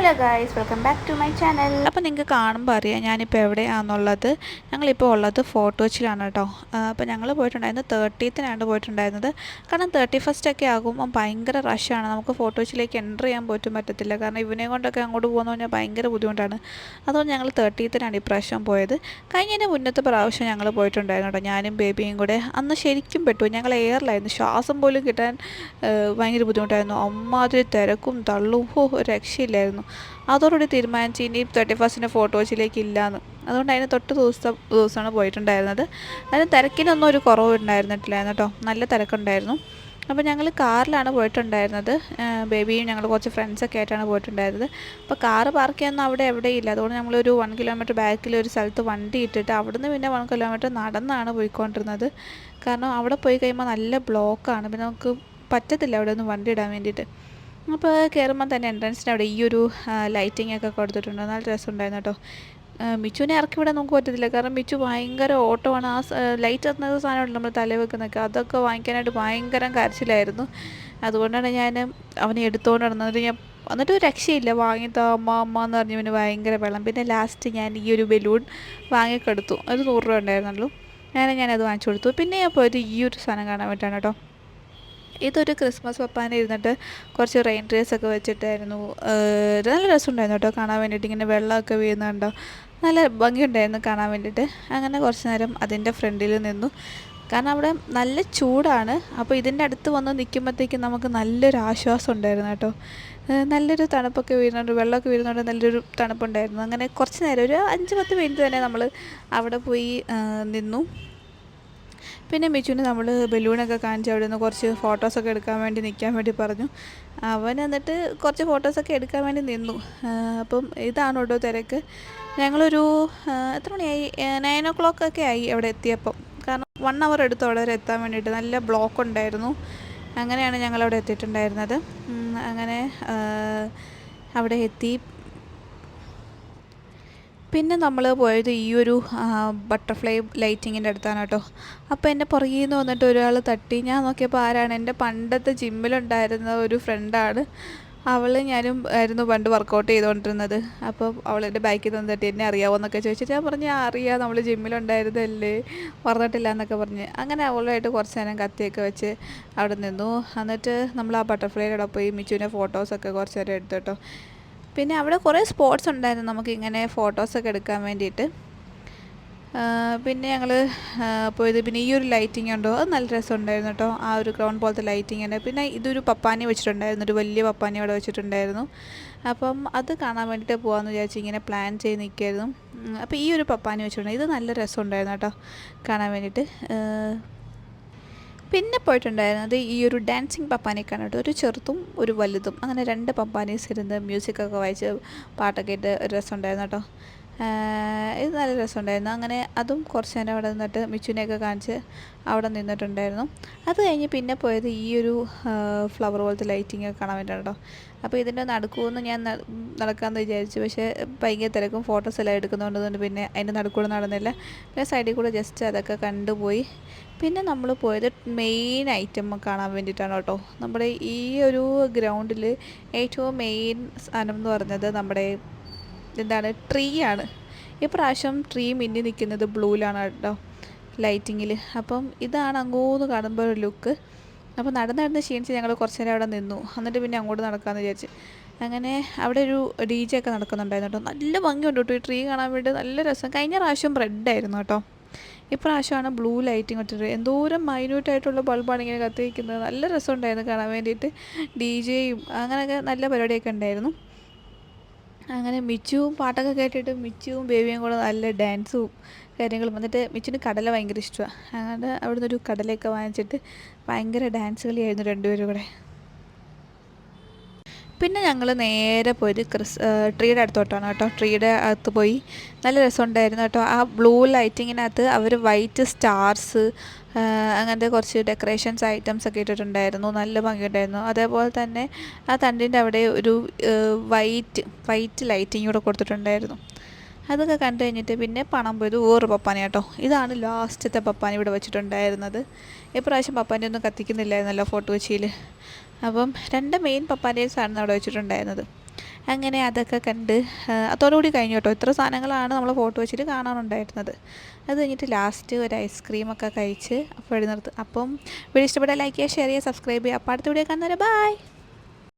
Hello guys, welcome back to my channel. അപ്പോൾ നിങ്ങൾക്ക് കാണുമ്പോൾ അറിയാം ഞാനിപ്പോൾ എവിടെയാണെന്നുള്ളത്. ഞങ്ങളിപ്പോൾ ഉള്ളത് ഫോർട്ട് കൊച്ചിയിലാണ് കേട്ടോ. അപ്പോൾ ഞങ്ങൾ പോയിട്ടുണ്ടായിരുന്നത് 30th പോയിട്ടുണ്ടായിരുന്നത്. കാരണം 31st ഒക്കെ ആകുമ്പോൾ ഭയങ്കര റഷാണ്. നമുക്ക് ഫോർട്ട് കൊച്ചിയിലേക്ക് എൻ്റർ ചെയ്യാൻ പോലും പറ്റത്തില്ല. കാരണം ഇവനെ കൊണ്ടൊക്കെ അങ്ങോട്ട് പോകുന്ന പറഞ്ഞാൽ ഭയങ്കര ബുദ്ധിമുട്ടാണ്. അതുകൊണ്ട് ഞങ്ങൾ 30th ഇപ്രാവശ്യം പോയത്. കഴിഞ്ഞതിൻ്റെ മുന്നത്തെ പ്രാവശ്യം ഞങ്ങൾ പോയിട്ടുണ്ടായിരുന്നു കേട്ടോ, ഞാനും ബേബിയും കൂടെ. അന്ന് ശരിക്കും പെട്ടു. ഞങ്ങൾ എയറിലായിരുന്നു, ശ്വാസം പോലും കിട്ടാൻ ഭയങ്കര ബുദ്ധിമുട്ടായിരുന്നു. അമ്മാതിരി തിരക്കും തള്ളും, ഒരു രക്ഷയില്ലായിരുന്നു. അതോടുകൂടി തീരുമാനിച്ച് ഇനി 31st ഫോർട്ട് കൊച്ചിയിലേക്ക് ഇല്ലയെന്ന്. അതുകൊണ്ട് അതിന് തൊട്ട് ദിവസമാണ് പോയിട്ടുണ്ടായിരുന്നത്. അതിന് തിരക്കിനൊന്നും ഒരു കുറവുണ്ടായിരുന്നിട്ടില്ലായിരുന്നു കേട്ടോ, നല്ല തിരക്കുണ്ടായിരുന്നു. അപ്പോൾ ഞങ്ങൾ കാറിലാണ് പോയിട്ടുണ്ടായിരുന്നത്. ബേബിയും ഞങ്ങൾ കുറച്ച് ഫ്രണ്ട്സൊക്കെ ആയിട്ടാണ് പോയിട്ടുണ്ടായിരുന്നത്. അപ്പോൾ കാറ് പാർക്ക് ചെയ്യാനൊന്നും അവിടെ എവിടെയില്ല. അതുകൊണ്ട് നമ്മളൊരു 1 കിലോമീറ്റർ ബാക്കിൽ ഒരു സ്ഥലത്ത് വണ്ടി ഇട്ടിട്ട് അവിടുന്ന് പിന്നെ 1 കിലോമീറ്റർ നടന്നാണ് പോയിക്കൊണ്ടിരുന്നത്. കാരണം അവിടെ പോയി കഴിയുമ്പോൾ നല്ല ബ്ലോക്കാണ്. പിന്നെ നമുക്ക് പറ്റത്തില്ല അവിടെ ഒന്ന് വണ്ടി ഇടാൻ വേണ്ടിയിട്ട്. അപ്പോൾ കയറുമ്പോൾ തന്നെ എൻട്രൻസിൻ്റെ അവിടെ ഈ ഒരു ലൈറ്റിംഗ് ഒക്കെ കൊടുത്തിട്ടുണ്ട്. നല്ല രസമുണ്ടായിരുന്നു കേട്ടോ. മിച്ചുവിനെ ഇറക്കി വിടാൻ നമുക്ക് പറ്റത്തില്ല, കാരണം മിച്ചു ഭയങ്കര ഓട്ടമാണ്. ലൈറ്റ് എത്തുന്ന സാധനമുണ്ട് നമ്മൾ തല വെക്കുന്നൊക്കെ, അതൊക്കെ വാങ്ങിക്കാനായിട്ട് ഭയങ്കര കരച്ചിലായിരുന്നു. അതുകൊണ്ടാണ് ഞാൻ അവനെ എടുത്തുകൊണ്ട് നടന്നത്. എന്നിട്ട് ഒരു രക്ഷയില്ല, വാങ്ങിത്താ അമ്മ അമ്മ എന്ന് പറഞ്ഞ് പിന്നെ ഭയങ്കര വെള്ളം. പിന്നെ ലാസ്റ്റ് ഞാൻ ഈ ഒരു ബലൂൺ വാങ്ങിക്കൊടുത്തു. അത് 100 രൂപ ഉണ്ടായിരുന്നുള്ളൂ. ഞാനത് വാങ്ങിച്ചു കൊടുത്തു. പിന്നെ ഞാൻ പോയത് ഈ ഒരു സാധനം കാണാൻ വേണ്ടിയിട്ടാണ് കേട്ടോ. ഇതൊരു ക്രിസ്മസ് പപ്പാനെ ഇരുന്നിട്ട് കുറച്ച് റെയിൻ ട്രീസ് ഒക്കെ വെച്ചിട്ടായിരുന്നു. നല്ല രസമുണ്ടായിരുന്നു കേട്ടോ കാണാൻ വേണ്ടിയിട്ട്. ഇങ്ങനെ വെള്ളമൊക്കെ വീഴുന്നുണ്ടോ, നല്ല ഭംഗിയുണ്ടായിരുന്നു കാണാൻ വേണ്ടിയിട്ട്. അങ്ങനെ കുറച്ച് നേരം അതിൻ്റെ ഫ്രണ്ടിൽ നിന്നു. കാരണം അവിടെ നല്ല ചൂടാണ്. അപ്പോൾ ഇതിൻ്റെ അടുത്ത് വന്ന് നിൽക്കുമ്പോഴത്തേക്കും നമുക്ക് നല്ലൊരു ആശ്വാസം ഉണ്ടായിരുന്നു കേട്ടോ. നല്ലൊരു തണുപ്പൊക്കെ വീഴുന്നുണ്ട്, വെള്ളമൊക്കെ വീഴുന്നുണ്ട്, നല്ലൊരു തണുപ്പുണ്ടായിരുന്നു. അങ്ങനെ കുറച്ച് നേരം ഒരു 5-10 മിനിറ്റ് തന്നെ നമ്മൾ അവിടെ പോയി നിന്നു. പിന്നെ മിച്ചുവിന് നമ്മൾ ബലൂണൊക്കെ കാണിച്ച് അവിടെ നിന്ന് കുറച്ച് ഫോട്ടോസൊക്കെ എടുക്കാൻ വേണ്ടി നിൽക്കാൻ വേണ്ടി പറഞ്ഞു. അവൻ എന്നിട്ട് കുറച്ച് ഫോട്ടോസൊക്കെ എടുക്കാൻ വേണ്ടി നിന്നു. അപ്പം ഇതാണ് കേട്ടോ തിരക്ക്. ഞങ്ങളൊരു എത്ര മണിയായി, 9 o'clock ഒക്കെ ആയി അവിടെ എത്തിയപ്പം. കാരണം 1 hour എടുത്തു അവിടെ വരെ എത്താൻ വേണ്ടിയിട്ട്. നല്ല ബ്ലോക്ക് ഉണ്ടായിരുന്നു. അങ്ങനെയാണ് ഞങ്ങളവിടെ എത്തിയിട്ടുണ്ടായിരുന്നത്. അങ്ങനെ അവിടെ എത്തി. പിന്നെ നമ്മൾ പോയത് ഈ ഒരു ബട്ടർഫ്ലൈ ലൈറ്റിങ്ങിൻ്റെ അടുത്താണ് കേട്ടോ. അപ്പോൾ എൻ്റെ പുറകിൽ നിന്ന് വന്നിട്ട് ഒരാൾ തട്ടി. ഞാൻ നോക്കിയപ്പോൾ ആരാണ്, എൻ്റെ പണ്ടത്തെ ജിമ്മിലുണ്ടായിരുന്ന ഒരു ഫ്രണ്ടാണ്. അവൾ ഞാനും ആയിരുന്നു പണ്ട് വർക്കൗട്ട് ചെയ്തുകൊണ്ടിരുന്നത്. അപ്പോൾ അവൾ എൻ്റെ ബൈക്കിൽ നിന്ന് തട്ടി. എന്നെ അറിയാമോ എന്നൊക്കെ ചോദിച്ചിട്ട് ഞാൻ പറഞ്ഞു അറിയാം, നമ്മൾ ജിമ്മിലുണ്ടായിരുന്നല്ലേ, മറന്നിട്ടില്ല എന്നൊക്കെ പറഞ്ഞ്. അങ്ങനെ അവളുമായിട്ട് കുറച്ച് നേരം കത്തിയൊക്കെ വെച്ച് അവിടെ നിന്നു. എന്നിട്ട് നമ്മൾ ആ ബട്ടർഫ്ലൈയുടെ പോയി മിച്ചുവിൻ്റെ ഫോട്ടോസൊക്കെ കുറച്ച് നേരം എടുത്തു കേട്ടോ. പിന്നെ അവിടെ കുറേ സ്പോട്ട്സ് ഉണ്ടായിരുന്നു നമുക്കിങ്ങനെ ഫോട്ടോസൊക്കെ എടുക്കാൻ വേണ്ടിയിട്ട്. പിന്നെ ഞങ്ങൾ പോയത് പിന്നെ ഈ ഒരു ലൈറ്റിംഗ് ഉണ്ടോ, അത് നല്ല രസമുണ്ടായിരുന്നു കേട്ടോ. ആ ഒരു ക്രൗൺ പോലത്തെ ലൈറ്റിംഗ് ഉണ്ട്. പിന്നെ ഇതൊരു പപ്പാനി വെച്ചിട്ടുണ്ടായിരുന്നു, ഒരു വലിയ പപ്പാനി അവിടെ വെച്ചിട്ടുണ്ടായിരുന്നു. അപ്പം അത് കാണാൻ വേണ്ടിയിട്ട് പോകാമെന്ന് വിചാരിച്ച് ഇങ്ങനെ പ്ലാൻ ചെയ്ത് നിൽക്കുമായിരുന്നു. അപ്പോൾ ഈ ഒരു പപ്പാനി വെച്ചിട്ടുണ്ടായിരുന്നു, ഇത് നല്ല രസമുണ്ടായിരുന്നു കേട്ടോ കാണാൻ വേണ്ടിയിട്ട്. പിന്നെ പോയിട്ടുണ്ടായിരുന്നത് ഈ ഒരു ഡാൻസിങ് പപ്പാനെയൊക്കെയാണ് കേട്ടോ. ഒരു ചെറുതും ഒരു വലുതും, അങ്ങനെ 2 പപ്പാനീസ് ഇരുന്ന് മ്യൂസിക്കൊക്കെ വായിച്ച് പാട്ടൊക്കെ ഇട്ട് ഒരു രസമുണ്ടായിരുന്നു കേട്ടോ. ഇത് നല്ല രസമുണ്ടായിരുന്നു. അങ്ങനെ അതും കുറച്ച് നേരം അവിടെ നിന്നിട്ട് മിച്ചുവിനെയൊക്കെ കാണിച്ച് അവിടെ നിന്നിട്ടുണ്ടായിരുന്നു. അത് കഴിഞ്ഞ് പിന്നെ പോയത് ഈ ഒരു ഫ്ലവർ പോലത്തെ ലൈറ്റിംഗ് ഒക്കെ കാണാൻ വേണ്ടിയിട്ടാണ് കേട്ടോ. അപ്പോൾ ഇതിൻ്റെ നടുക്കുമെന്ന് ഞാൻ നടക്കാമെന്ന് വിചാരിച്ചു. പക്ഷേ ഭയങ്കര തിരക്കും ഫോട്ടോസ് എല്ലാം എടുക്കുന്നതുകൊണ്ട് പിന്നെ അതിൻ്റെ നടുക്കൂടെ നടന്നില്ല. പിന്നെ സൈഡിൽ കൂടെ ജസ്റ്റ് അതൊക്കെ കണ്ടുപോയി. പിന്നെ നമ്മൾ പോയത് മെയിൻ ഐറ്റം കാണാൻ വേണ്ടിയിട്ടാണ് കേട്ടോ. നമ്മുടെ ഈ ഒരു ഗ്രൗണ്ടിൽ ഏറ്റവും മെയിൻ സാധനം എന്ന് പറയുന്നത് നമ്മുടെ എന്താണ്, ട്രീ ആണ്. ഇപ്രാവശ്യം ട്രീ മിന്നി നിൽക്കുന്നത് ബ്ലൂവിലാണ് കേട്ടോ, ലൈറ്റിങ്ങിൽ. അപ്പം ഇതാണ് അങ്ങോട്ട് കാണുമ്പോൾ ഒരു ലുക്ക്. അപ്പോൾ നടന്ന് ക്ഷീണിച്ച് ഞങ്ങൾ കുറച്ച് നേരം അവിടെ നിന്നു. എന്നിട്ട് പിന്നെ അങ്ങോട്ട് നടക്കാമെന്ന് വിചാരിച്ച്. അങ്ങനെ അവിടെ ഒരു DJ ഒക്കെ നടക്കുന്നുണ്ടായിരുന്നു കേട്ടോ. നല്ല ഭംഗിയുണ്ട് കേട്ടോ ഈ ട്രീ കാണാൻ വേണ്ടി, നല്ല രസം. കഴിഞ്ഞ പ്രാവശ്യം റെഡ് ആയിരുന്നു കേട്ടോ, ഇപ്രാവശ്യമാണ് ബ്ലൂ ലൈറ്റിങ് ഇട്ടിട്ട്. എന്തോരം മൈന്യൂട്ടായിട്ടുള്ള ബൾബാണ് ഇങ്ങനെ കത്തിരിക്കുന്നത്. നല്ല രസമുണ്ടായിരുന്നു കാണാൻ വേണ്ടിയിട്ട്. DJയും അങ്ങനെയൊക്കെ നല്ല പരിപാടിയൊക്കെ ഉണ്ടായിരുന്നു. അങ്ങനെ മിച്ചുവും പാട്ടൊക്കെ കേട്ടിട്ട് മിച്ചുവും ബേബിയും കൂടെ നല്ല ഡാൻസും കാര്യങ്ങളും. എന്നിട്ട് മിച്ചുവിന് കടല ഭയങ്കര ഇഷ്ടമാണ്. അങ്ങനെ അവിടെ നിന്നൊരു കടലയൊക്കെ വാങ്ങിച്ചിട്ട് ഭയങ്കര ഡാൻസ് കളിയായിരുന്നു 2 പേരും കൂടെ. പിന്നെ ഞങ്ങൾ നേരെ പോയത് ട്രീയുടെ അടുത്തോട്ടാണ് കേട്ടോ. ട്രീയുടെ അകത്ത് പോയി നല്ല രസമുണ്ടായിരുന്നു കേട്ടോ. ആ ബ്ലൂ ലൈറ്റിങ്ങിനകത്ത് അവർ വൈറ്റ് സ്റ്റാർസ് അങ്ങനത്തെ കുറച്ച് ഡെക്കറേഷൻസ് ഐറ്റംസ് ഒക്കെ ഇട്ടിട്ടുണ്ടായിരുന്നു. നല്ല ഭംഗിയുണ്ടായിരുന്നു. അതേപോലെ തന്നെ ആ തണ്ടിൻ്റെ അവിടെ ഒരു വൈറ്റ് ലൈറ്റിംഗ് കൂടെ കൊടുത്തിട്ടുണ്ടായിരുന്നു. അതൊക്കെ കണ്ടു കഴിഞ്ഞിട്ട് പിന്നെ പണം പോയത് വേറൊരു പപ്പാനി കേട്ടോ. ഇതാണ് ലാസ്റ്റത്തെ പപ്പാനി ഇവിടെ വെച്ചിട്ടുണ്ടായിരുന്നത്. ഇപ്രാവശ്യം പപ്പാനി ഒന്നും കത്തിക്കുന്നില്ലായിരുന്നല്ലോ ഫോർട്ട് കൊച്ചിയിൽ. അപ്പം 2 മെയിൻ പപ്പാനീസാണ് അവിടെ വെച്ചിട്ടുണ്ടായിരുന്നത്. അങ്ങനെ അതൊക്കെ കണ്ട് അതോടുകൂടി കഴിഞ്ഞു കേട്ടോ. ഇത്ര സാധനങ്ങളാണ് നമ്മൾ ഫോർട്ട് കൊച്ചിയിൽ കാണാനുണ്ടായിരുന്നത്. അത് കഴിഞ്ഞിട്ട് ലാസ്റ്റ് ഒരു ഐസ്ക്രീമൊക്കെ കഴിച്ച് അപ്പോൾ നിർത്തും. അപ്പം വീഡിയോ ഇഷ്ടപ്പെട്ടാൽ ലൈക്ക് ചെയ്യുക, ഷെയർ ചെയ്യുക, സബ്സ്ക്രൈബ് ചെയ്യുക. അപ്പോൾ അടുത്ത വീഡിയോ കാണുന്നവരെ ബൈ.